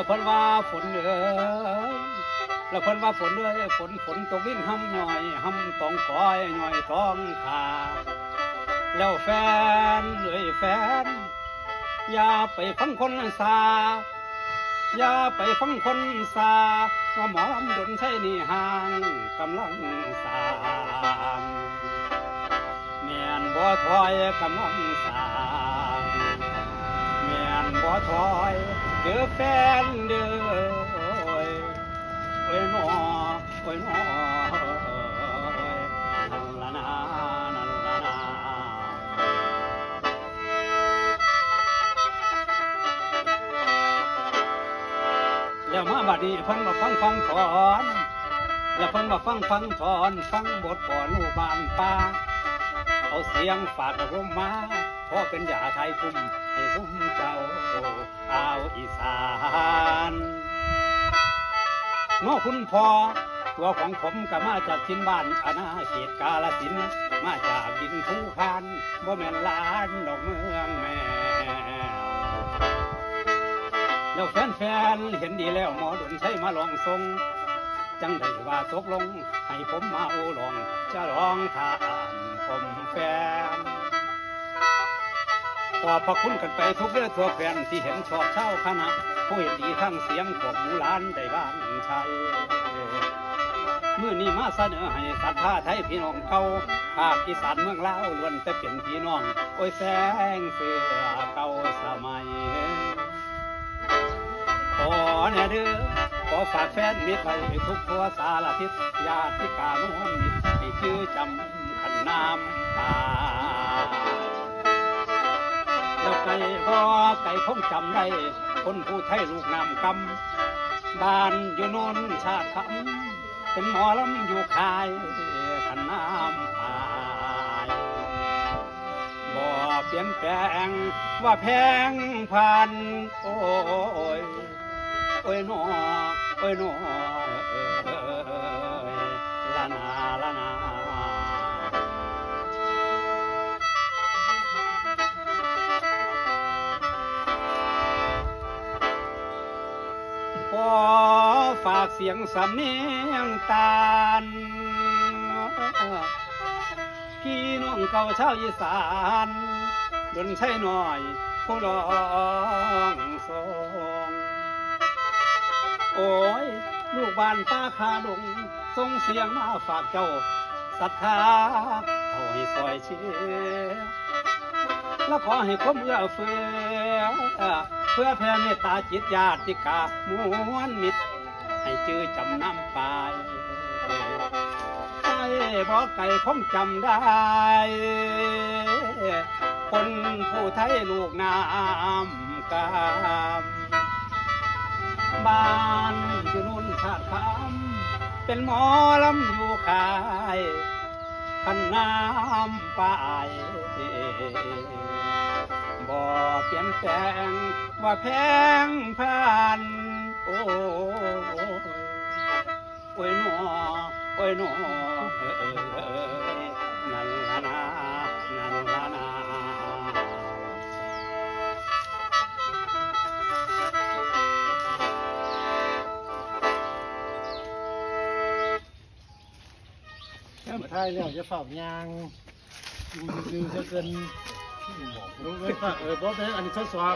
แล้วเพิ่นว่าฝนแล้วเพิ่นว่าฝนฝนตกลิ้นห้ำหน่อยห้ำต้องก้อยหน่อยต้องขาแล้วแฟนแฟนอย่าไปฟังคนซาอย่าไปฟังคนซาว่าหมอลำดนใช่นี่ห่างกำลังสางแม่นบ่ถอยกำลังสางแม่นบ่ถอยเด้อแฟนเด้อโอ้ยน้อโอ้ยน้อนั่นละนานั่นละนาแล้วมาบัดนี้เพิ่นมาฟังถอนแล้วเพิ่นมาฟังถอนฟังบทก่อนลูกบ้านป่าเอาเสียงฝาดอารมณ์มาพอเป็นยาไทยคุ้มให้ซุ้มเจ้าเอาอีสานน้อคุณพ่อตัวของผมก็มาจากทินบ้านอาณาเขตกาฬสินธุ์มาจากดินภูพานบ่แม่นลานดอกเมืองแม่แล้วแฟนเห็นดีแล้วหมอดนใช้มาลองทรงจังได้ว่าตกลงให้ผมมาโอลองจะร้องทานผมแฟนขอบพระคุณกันไปทุกเรื่องทั่วแฟนที่เห็นชอบเช่าคณะผู้เห็นดีทั้งเสียงพวกหมูหลานได้บ้านชัยเมื่อนี้มาเสนอให้ศรัทธาไทยพี่น้องเก่าภาคอีสานเมืองลาวล้วนแต่เป็นพี่น้องโอ้ยแสงเสือเก่าสมัยขอเนี่ยเด้อขอฝากแฟนมิตรไปทุกทั่วสารทิศญาติกาโน้นมิตรให้ชื่อจำขันน้ำตาแล้วไก่บ่ไก่คงจำได้คนผู้ไทยลูกน้ำกำบ้านอยู่โนนชาติคำเป็นหมอลำอยู่คายขันน้ำตายบ่เปลี่ยนแปลงว่าแพงพันโอ้ยโอ้ยน้อโอ้ยน้อละนาละนาขอฝากเสียงสำเนียงตาลพี่น้องเก่าชาวอีสานดนใช่หน่อยผู้ร้องทรงโอ้ยลูกบ้านป้าคาดงส่งเสียงมาฝากเจ้าศรัทธาเท่าให้ซอยเชียร์แล้วขอให้ความเอื้อเฟื้อเพื่อแผ่เมตตาจิตญาติกามวลมิตรให้จื้อจำน้ำปลายไก่บ่ไก่คงจำได้คนผู้ไทยลูกน้ำกามบ้านอยู่นุ่นชาติคำเป็นหมอลำอยู่ขายขันน้ำปลายบ่เปลี่ยนแปลงว่าแพงพันโอ้ยโอ้ยหนอโอ้ยหนอนั่นละนานั่นละนามาท้ายแล้วจะฝ่ายางดูจะเกินบอกรู้ไหมว่าบอสเนี่ยอันนี้ทดสอบ